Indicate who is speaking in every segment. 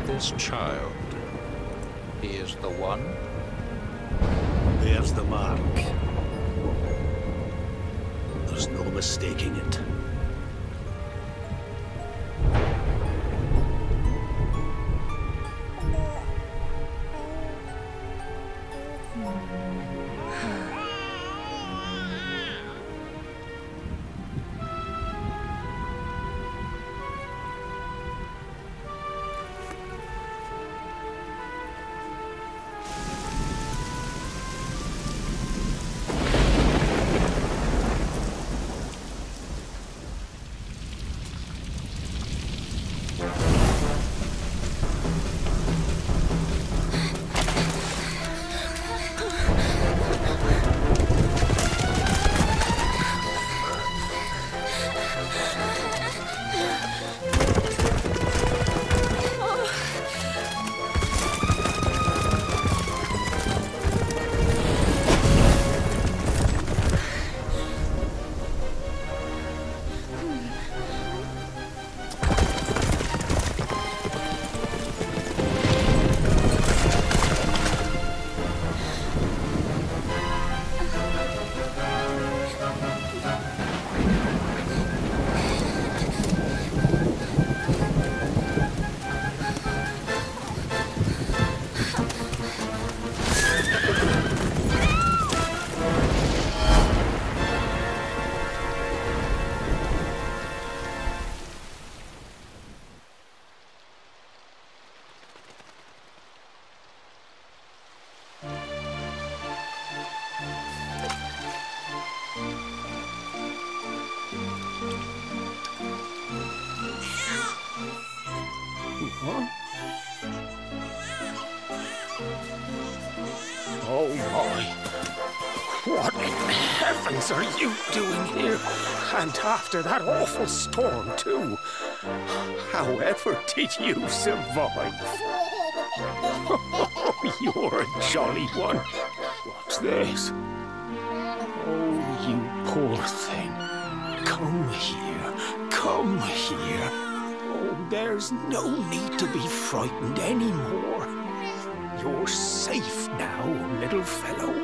Speaker 1: This child, he is the one?
Speaker 2: There's the mark. There's no mistaking it.
Speaker 3: Oh my. What in heavens are you doing here? And after that awful storm, too. However did you survive? Oh, you're a jolly one. What's this? Oh, you poor thing. Come here. Come here. Oh, there's no need to be frightened anymore. You're safe now, little fellow.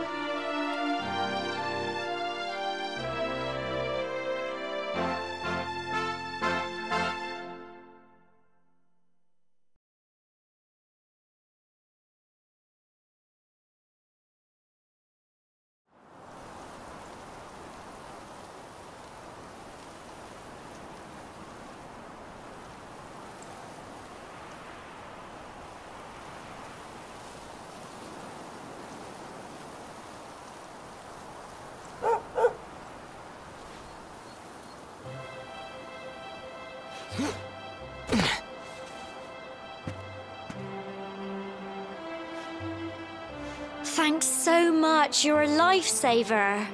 Speaker 4: Thanks so much. You're a lifesaver.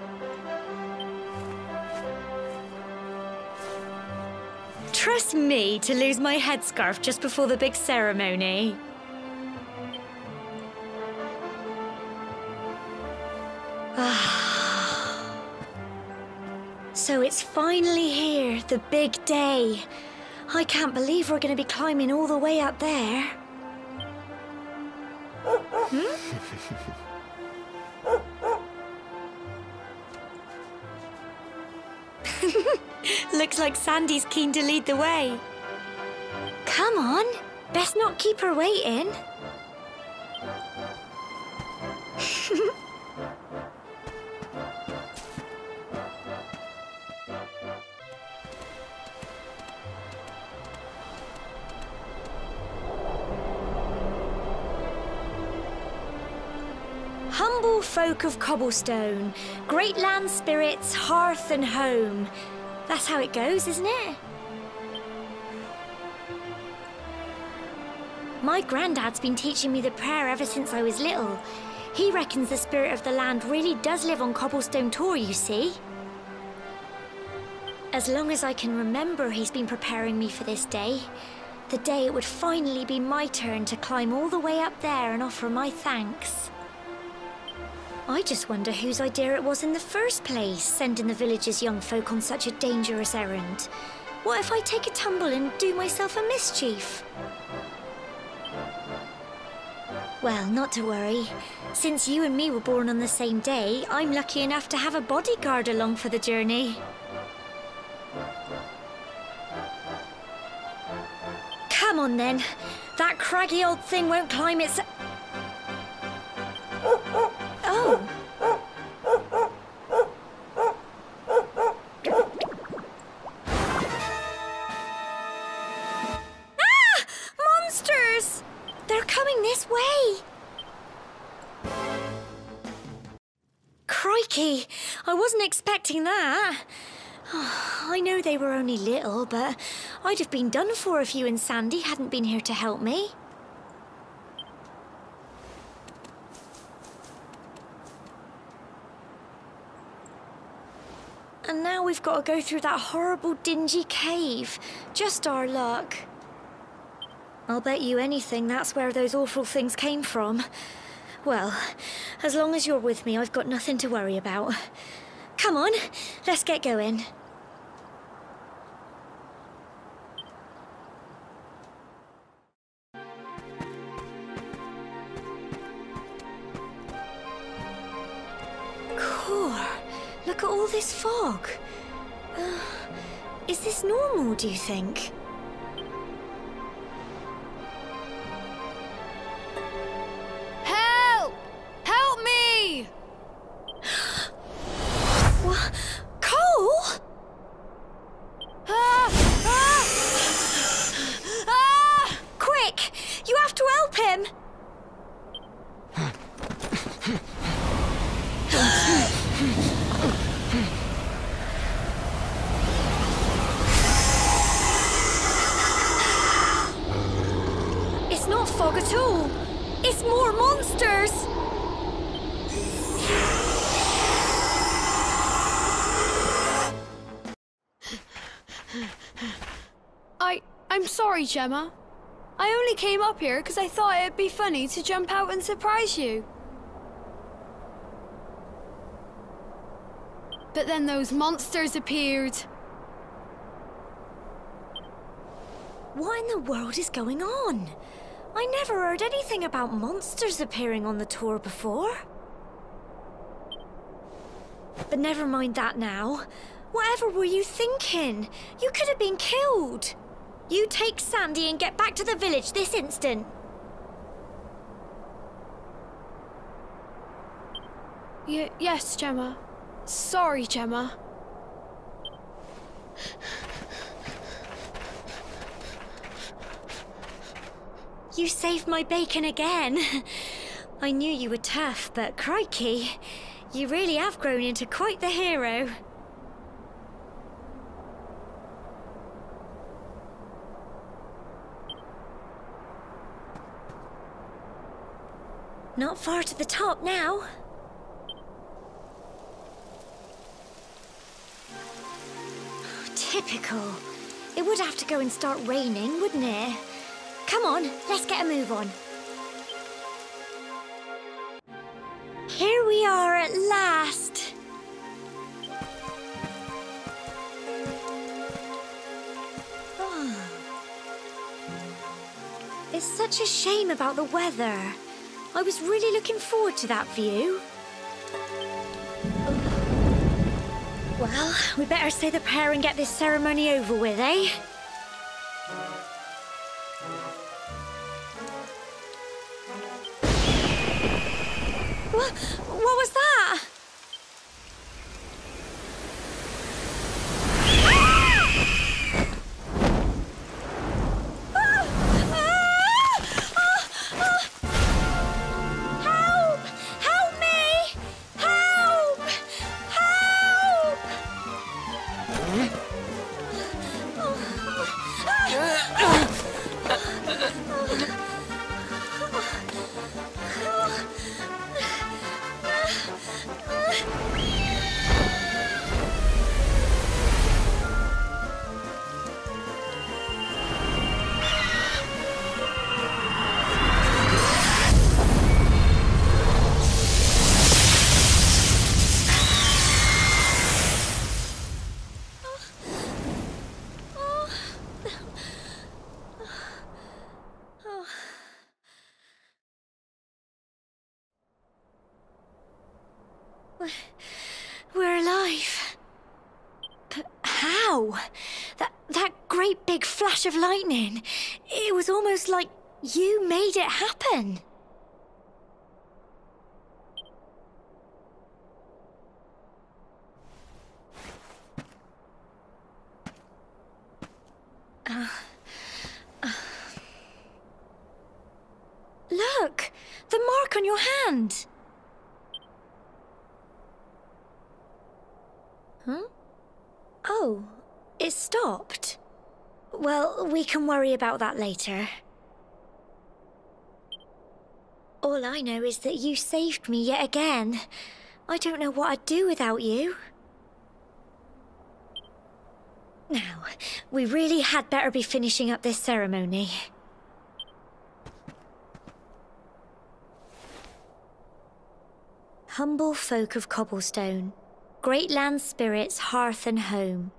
Speaker 4: Trust me to lose my headscarf just before the big ceremony. So it's finally here, the big day. I can't believe we're going to be climbing all the way up there. Looks like Sandy's keen to lead the way. Come on, best not keep her waiting. Humble folk of Cobblestone, great land spirits, hearth and home. That's how it goes, isn't it? My granddad's been teaching me the prayer ever since I was little. He reckons the spirit of the land really does live on Cobblestone Tor, you see. As long as I can remember, he's been preparing me for this day. The day it would finally be my turn to climb all the way up there and offer my thanks. I just wonder whose idea it was in the first place, sending the village's young folk on such a dangerous errand. What if I take a tumble and do myself a mischief? Well, not to worry. Since you and me were born on the same day, I'm lucky enough to have a bodyguard along for the journey. Come on then. That craggy old thing won't climb its... Oh. Ah! Monsters! They're coming this way. Crikey, I wasn't expecting that. I know they were only little, but I'd have been done for if you and Sandy hadn't been here to help me. And now we've got to go through that horrible, dingy cave. Just our luck. I'll bet you anything that's where those awful things came from. Well, as long as you're with me, I've got nothing to worry about. Come on, let's get going. Look at all this fog. Is this normal, do you think?
Speaker 5: Help! Help me!
Speaker 4: What? Cole? Quick! You have to help him! It's not fog at all. It's more monsters.
Speaker 5: I'm sorry, Gemma. I only came up here because I thought it'd be funny to jump out and surprise you. But then those monsters appeared.
Speaker 4: What in the world is going on? I never heard anything about monsters appearing on the tour before. But never mind that now. Whatever were you thinking? You could have been killed. You take Sandy and get back to the village this instant.
Speaker 5: Yes, Gemma. Sorry, Gemma.
Speaker 4: You saved my bacon again. I knew you were tough, but crikey, you really have grown into quite the hero. Not far to the top now. Typical. It would have to go and start raining, wouldn't it? Come on, let's get a move on. Here we are at last. Oh. It's such a shame about the weather. I was really looking forward to that view. Well, we better say the prayer and get this ceremony over with, eh? What was that? Help! Help me! Help! Help! We're alive. But how? That great big flash of lightning. It was almost like you made it happen. Look! The mark on your hand! Huh? Oh, it stopped. Well, we can worry about that later. All I know is that you saved me yet again. I don't know what I'd do without you. Now, we really had better be finishing up this ceremony. Humble folk of Cobblestone, great land spirits, hearth and home.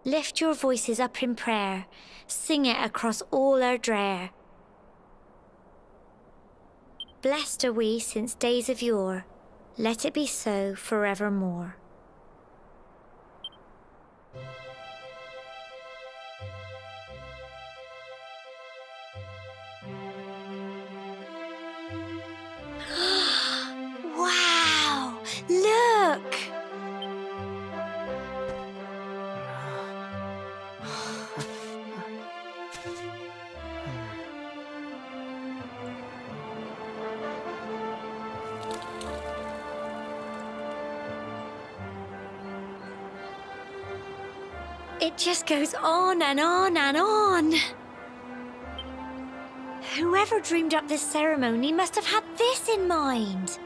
Speaker 4: Lift your voices up in prayer, sing it across all our drear. Blessed are we since days of yore, let it be so forevermore. Wow! Look! It just goes on and on and on. Whoever dreamed up this ceremony must have had this in mind.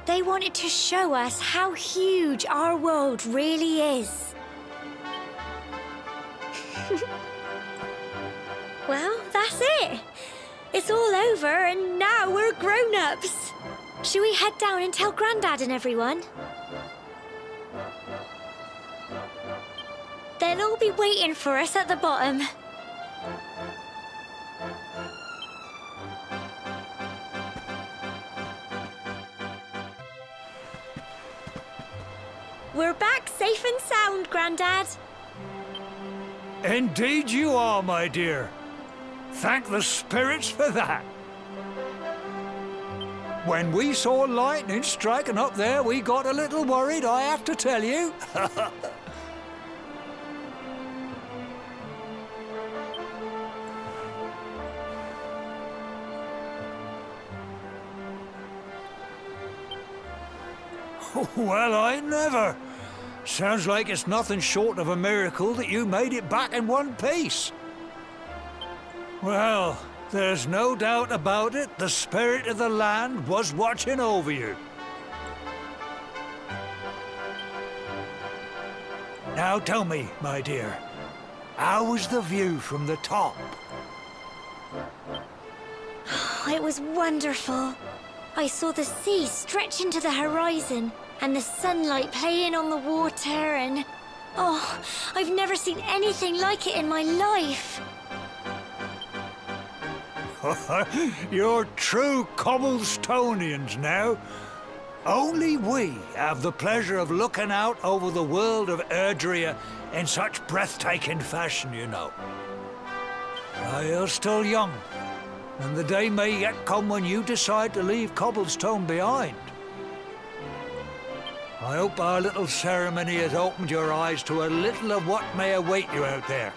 Speaker 4: They wanted to show us how huge our world really is. Well, that's it. It's all over and now we're grown-ups. Shall we head down and tell Grandad and everyone? They'll all be waiting for us at the bottom. We're back safe and sound, Grandad.
Speaker 6: Indeed you are, my dear. Thank the spirits for that. When we saw lightning striking up there, we got a little worried, I have to tell you. Well, I never. Sounds like it's nothing short of a miracle that you made it back in one piece. Well, there's no doubt about it, the spirit of the land was watching over you. Now tell me, my dear, how was the view from the top?
Speaker 4: It was wonderful. I saw the sea stretch into the horizon and the sunlight playing on the water and... Oh, I've never seen anything like it in my life.
Speaker 6: You're true Cobblestonians now. Only we have the pleasure of looking out over the world of Erdrea in such breathtaking fashion, you know. You're still young, and the day may yet come when you decide to leave Cobblestone behind. I hope our little ceremony has opened your eyes to a little of what may await you out there.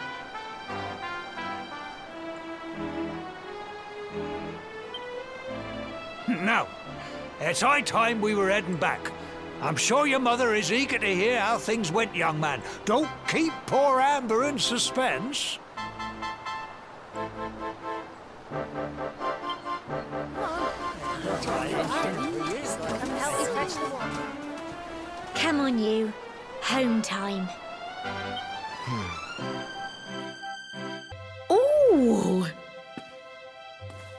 Speaker 6: Now, it's high time we were heading back. I'm sure your mother is eager to hear how things went, young man. Don't keep poor Amber in suspense.
Speaker 4: Come on, you. Home time.
Speaker 7: Oh!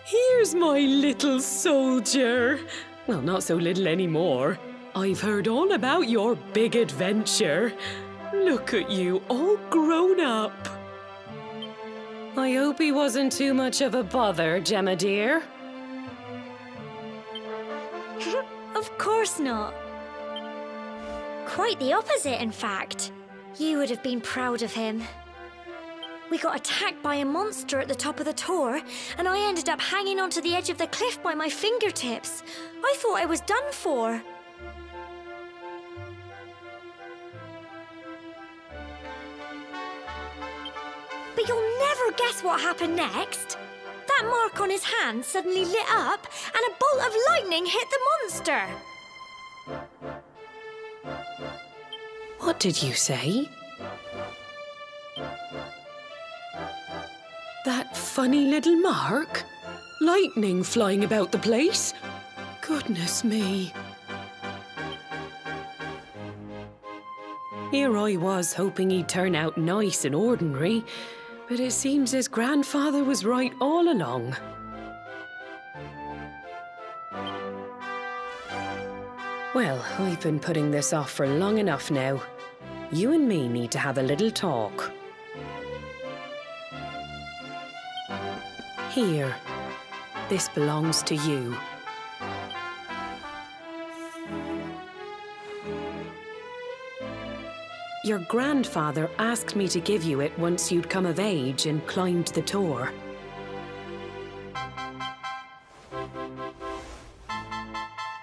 Speaker 7: Here's my little soldier. Well, not so little anymore. I've heard all about your big adventure. Look at you, all grown up. I hope he wasn't too much of a bother, Gemma dear.
Speaker 4: Of course not. Quite the opposite, in fact. You would have been proud of him. We got attacked by a monster at the top of the tor, and I ended up hanging onto the edge of the cliff by my fingertips. I thought I was done for. But you'll never guess what happened next. That mark on his hand suddenly lit up, and a bolt of lightning hit the monster.
Speaker 7: What did you say? That funny little mark? Lightning flying about the place? Goodness me. Here I was hoping he'd turn out nice and ordinary, but it seems his grandfather was right all along. Well, I've been putting this off for long enough now. You and me need to have a little talk. Here. This belongs to you. Your grandfather asked me to give you it once you'd come of age and climbed the tor.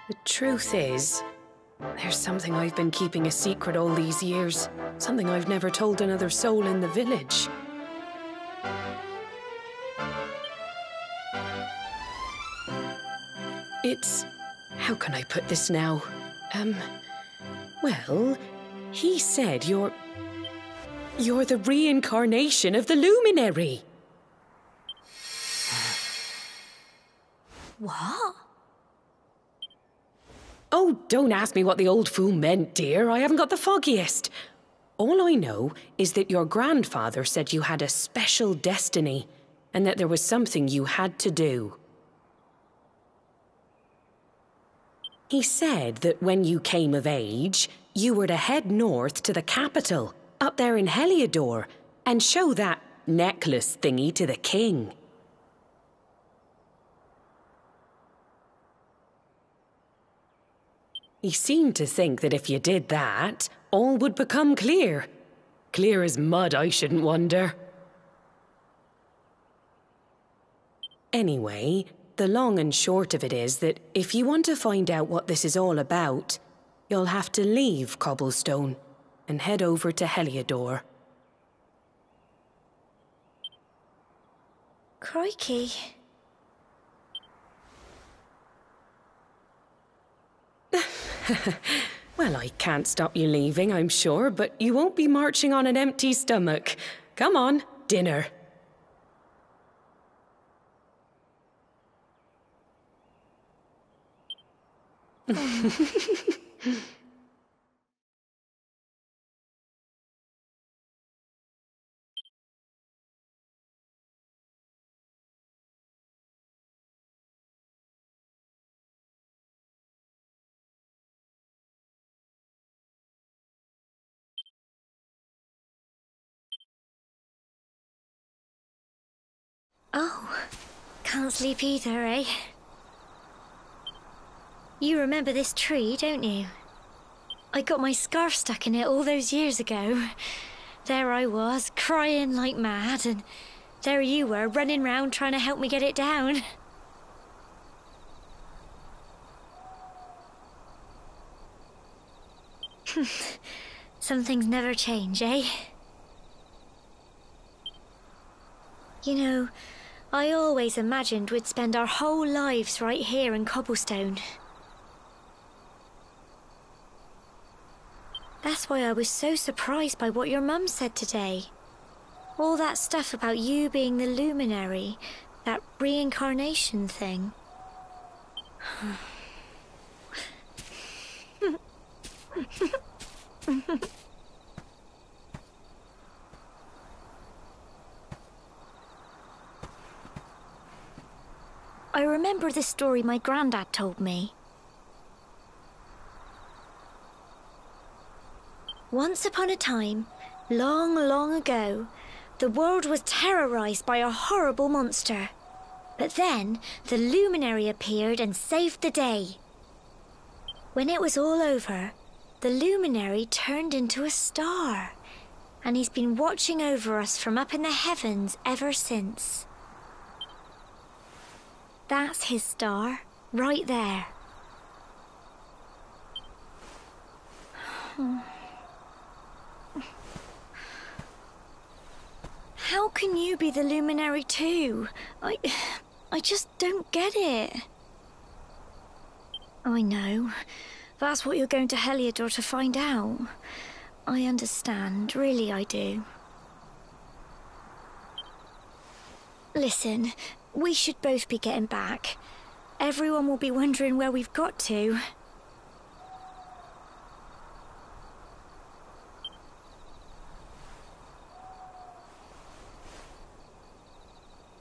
Speaker 7: The truth is, there's something I've been keeping a secret all these years. Something I've never told another soul in the village. It's... how can I put this now? Well, he said you're the reincarnation of the Luminary.
Speaker 4: What?
Speaker 7: Oh, don't ask me what the old fool meant, dear. I haven't got the foggiest. All I know is that your grandfather said you had a special destiny, and that there was something you had to do. He said that when you came of age, you were to head north to the capital, up there in Heliodor, and show that necklace thingy to the king. He seemed to think that if you did that, all would become clear. Clear as mud, I shouldn't wonder. Anyway, the long and short of it is that if you want to find out what this is all about, you'll have to leave Cobblestone and head over to Heliodor.
Speaker 4: Crikey.
Speaker 7: Well, I can't stop you leaving, I'm sure, but you won't be marching on an empty stomach. Come on, dinner.
Speaker 4: Oh, can't sleep either, eh? You remember this tree, don't you? I got my scarf stuck in it all those years ago. There I was, crying like mad, and there you were, running round trying to help me get it down. Some things never change, eh? You know, I always imagined we'd spend our whole lives right here in Cobblestone. That's why I was so surprised by what your mum said today. All that stuff about you being the Luminary, that reincarnation thing. I remember the story my granddad told me. Once upon a time, long, long ago, the world was terrorized by a horrible monster. But then, the Luminary appeared and saved the day. When it was all over, the Luminary turned into a star, and he's been watching over us from up in the heavens ever since. That's his star, right there. How can you be the Luminary too? I just don't get it. I know. That's what you're going to Heliodor to find out. I understand, really I do. Listen, we should both be getting back. Everyone will be wondering where we've got to.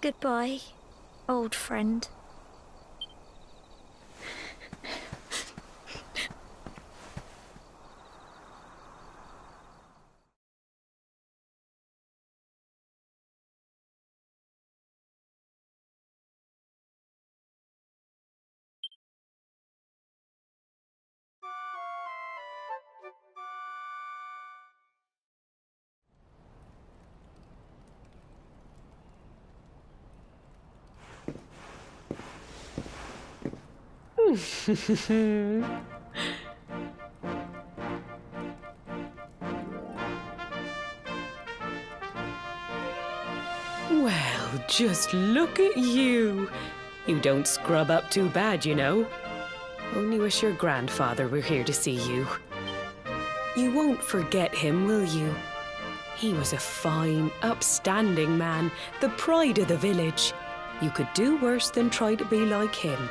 Speaker 4: Goodbye, old friend.
Speaker 7: Well, just look at you. You don't scrub up too bad, you know. Only wish your grandfather were here to see you. You won't forget him, will you? He was a fine, upstanding man, the pride of the village. You could do worse than try to be like him.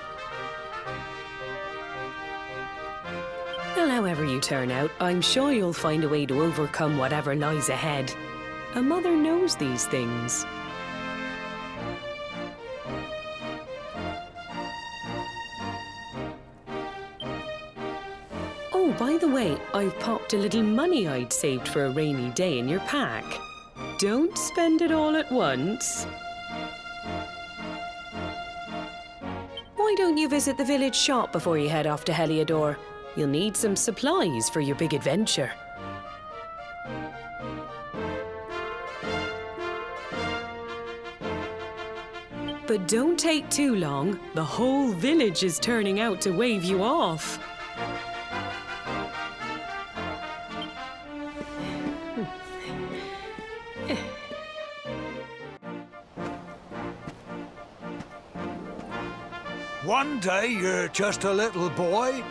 Speaker 7: Well, however you turn out, I'm sure you'll find a way to overcome whatever lies ahead. A mother knows these things. Oh, by the way, I've popped a little money I'd saved for a rainy day in your pack. Don't spend it all at once. Why don't you visit the village shop before you head off to Heliodor? You'll need some supplies for your big adventure. But don't take too long. The whole village is turning out to wave you off.
Speaker 6: One day you're just a little boy,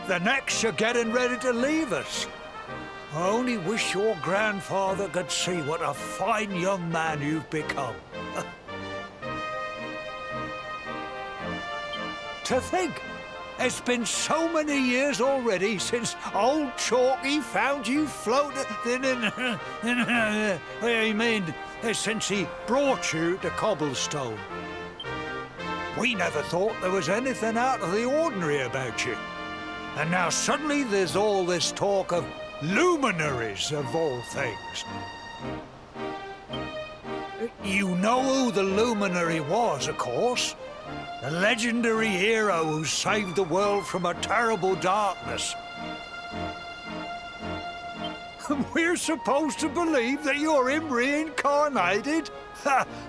Speaker 6: the next you're getting ready to leave us. I only wish your grandfather could see what a fine young man you've become. To think, it's been so many years already since old Chalky found you floating since he brought you to Cobblestone. We never thought there was anything out of the ordinary about you. And now suddenly there's all this talk of luminaries, of all things. You know who the luminary was, of course. The legendary hero who saved the world from a terrible darkness. We're supposed to believe that you're him reincarnated?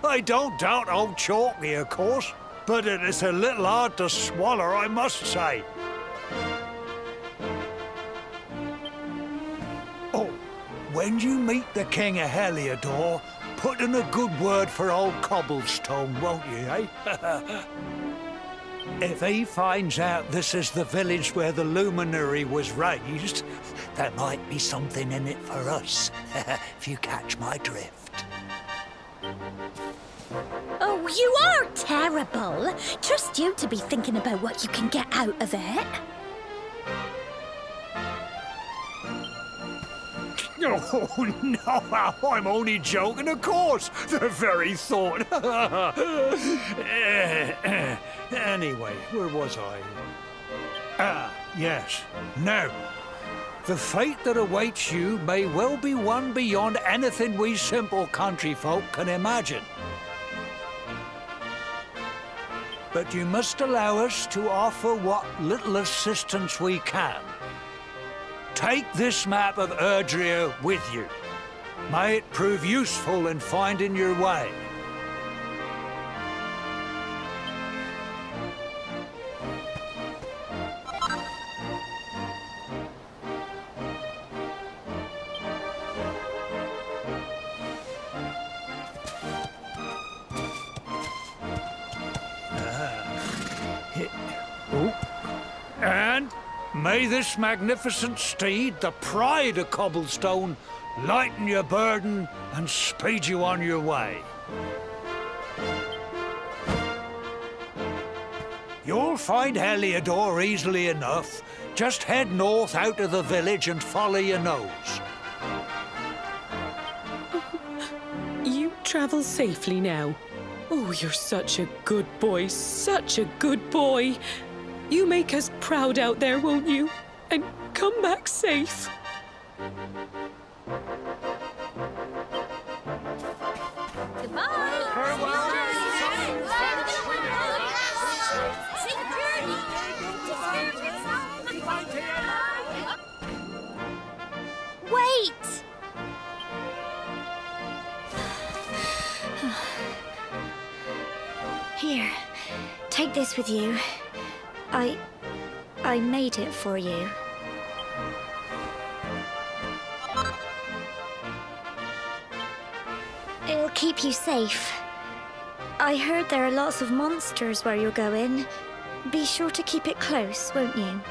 Speaker 6: I don't doubt old Chalky, of course, but it is a little hard to swallow, I must say. Oh, when you meet the King of Heliodor, put in a good word for old Cobblestone, won't you, eh? If he finds out this is the village where the Luminary was raised, there might be something in it for us, if you catch my drift.
Speaker 8: Oh, you are terrible. Trust you to be thinking about what you can get out of it.
Speaker 6: Oh, no, I'm only joking, of course. The very thought. Anyway, where was I? Ah, yes. Now, the fate that awaits you may well be one beyond anything we simple country folk can imagine. but you must allow us to offer what little assistance we can. Take this map of Erdrea with you. May it prove useful in finding your way. And may this magnificent steed, the pride of Cobblestone, lighten your burden and speed you on your way. You'll find Heliodor easily enough. Just head north out of the village and follow your nose.
Speaker 7: You travel safely now. Oh, you're such a good boy, such a good boy. You make us proud out there, won't you? And come back safe.
Speaker 4: Wait! Here, take this with you. I made it for you. It'll keep you safe. I heard there are lots of monsters where you're going. Be sure to keep it close, won't you?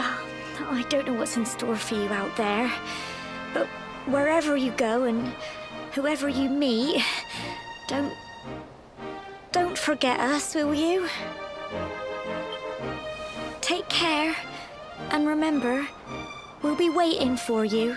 Speaker 4: Oh, I don't know what's in store for you out there, but wherever you go and whoever you meet, don't forget us, will you? Take care, and remember, we'll be waiting for you.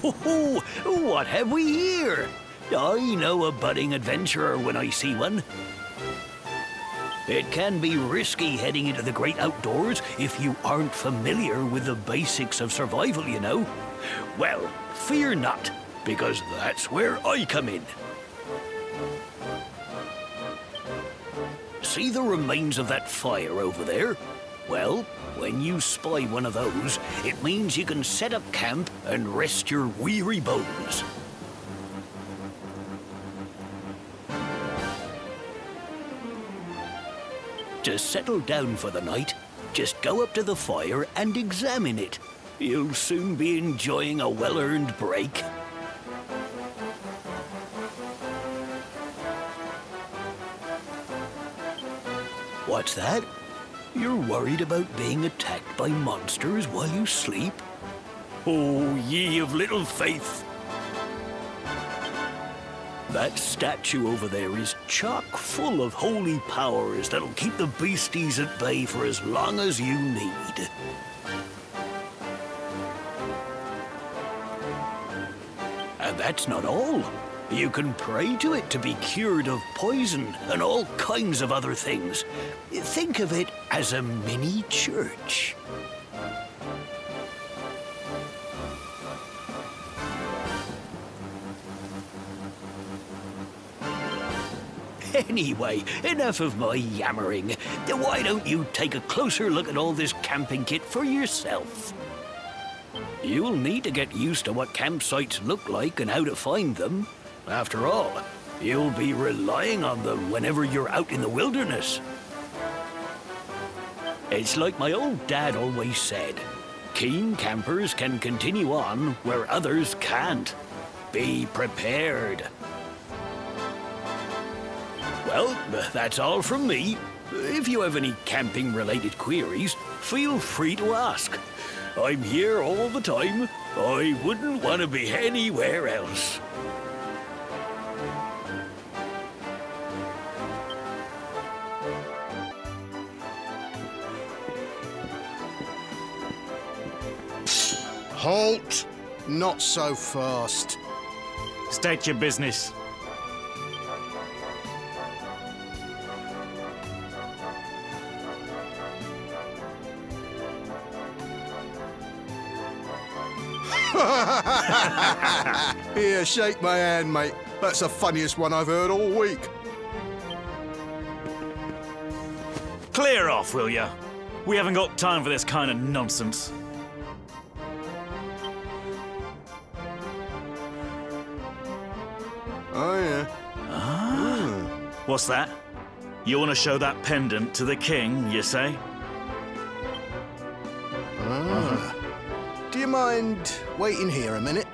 Speaker 2: Oh, what have we here? I know a budding adventurer when I see one. It can be risky heading into the great outdoors if you aren't familiar with the basics of survival, you know. Well, fear not, because that's where I come in. See the remains of that fire over there? Well, when you spy one of those, it means you can set up camp and rest your weary bones. To settle down for the night, just go up to the fire and examine it. You'll soon be enjoying a well-earned break. What's that? You're worried about being attacked by monsters while you sleep? Oh, ye of little faith! That statue over there is chock full of holy powers that'll keep the beasties at bay for as long as you need. And that's not all. You can pray to it to be cured of poison and all kinds of other things. Think of it as a mini church. Anyway, enough of my yammering. Why don't you take a closer look at all this camping kit for yourself? You'll need to get used to what campsites look like and how to find them. After all, you'll be relying on them whenever you're out in the wilderness. It's like my old dad always said, keen campers can continue on where others can't. Be prepared. Well, that's all from me. If you have any camping-related queries, feel free to ask. I'm here all the time. I wouldn't want to be anywhere else.
Speaker 1: Halt! Not so fast.
Speaker 3: State your business.
Speaker 9: Here, shake my hand, mate. That's the funniest one I've heard all week.
Speaker 10: Clear off, will ya? We haven't got time for this kind of nonsense.
Speaker 9: Oh, yeah.
Speaker 10: What's that? You want to show that pendant to the king, you say?
Speaker 9: Do you mind waiting here a minute?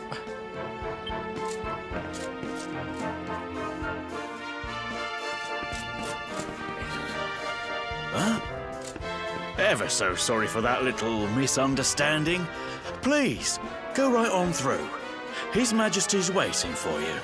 Speaker 10: Huh? Ever so sorry for that little misunderstanding. Please, go right on through. His Majesty's waiting for you.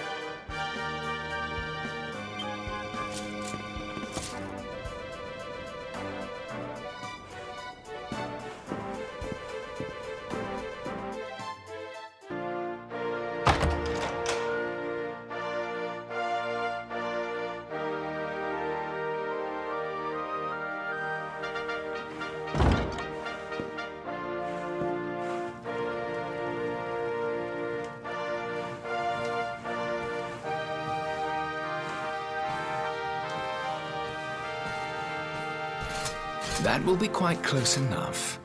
Speaker 11: That will be quite close enough.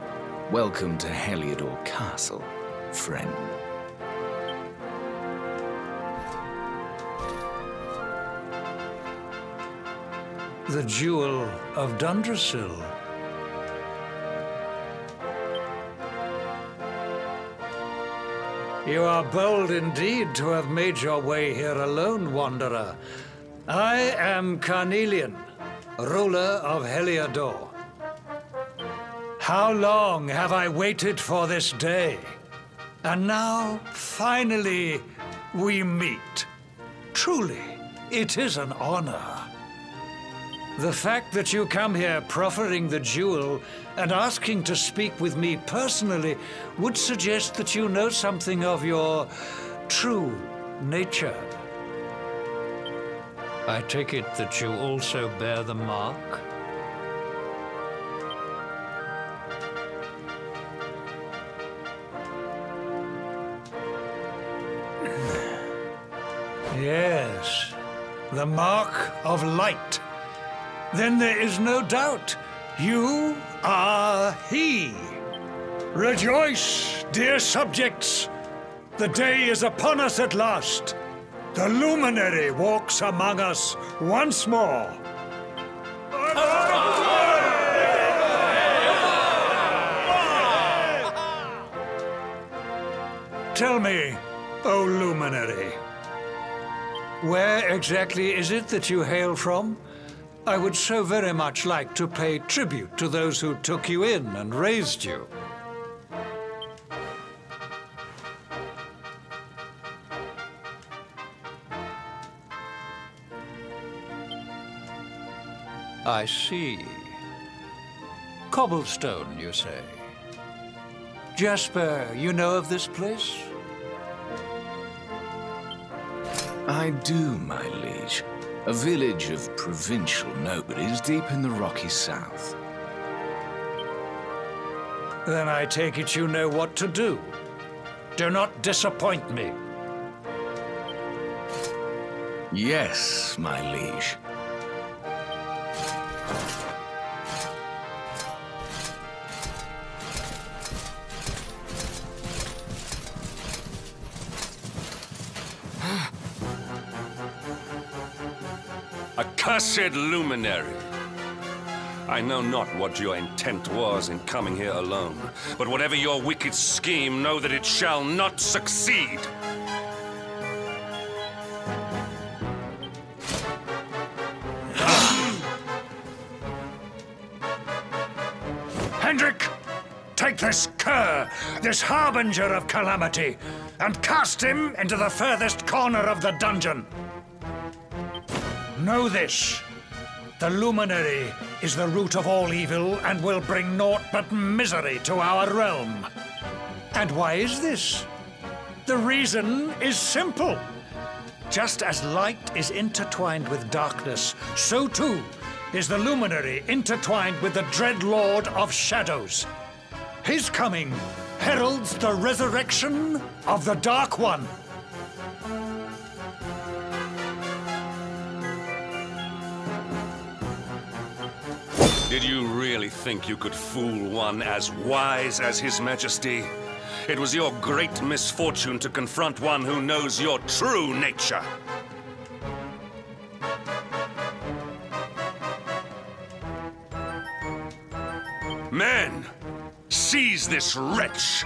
Speaker 11: Welcome to Heliodor Castle, friend.
Speaker 6: The Jewel of Dundrasil. You are bold indeed to have made your way here alone, Wanderer. I am Carnelian, ruler of Heliodor. How long have I waited for this day? And now, finally, we meet. Truly, it is an honor. The fact that you come here proffering the jewel and asking to speak with me personally would suggest that you know something of your true nature. I take it that you also bear the mark? Yes, the mark of light. Then there is no doubt, you are he. Rejoice, dear subjects. The day is upon us at last. The Luminary walks among us once more. Tell me, O Luminary, where exactly is it that you hail from? I would so very much like to pay tribute to those who took you in and raised you. I see. Cobblestone, you say? Jasper, you know of this place?
Speaker 11: I do, my liege. A village of provincial nobles deep in the rocky south.
Speaker 6: Then I take it you know what to do. Do not disappoint me.
Speaker 11: Yes, my liege.
Speaker 12: Accursed Luminary! I know not what your intent was in coming here alone, but whatever your wicked scheme, know that it shall not succeed!
Speaker 6: Hendrik! Take this cur, this harbinger of calamity, and cast him into the furthest corner of the dungeon. Know this. The Luminary is the root of all evil and will bring naught but misery to our realm. And why is this? The reason is simple. Just as light is intertwined with darkness, so too is the Luminary intertwined with the dread Lord of Shadows. His coming heralds the resurrection of the Dark One.
Speaker 12: Did you really think you could fool one as wise as His Majesty? It was your great misfortune to confront one who knows your true nature. Men, seize this wretch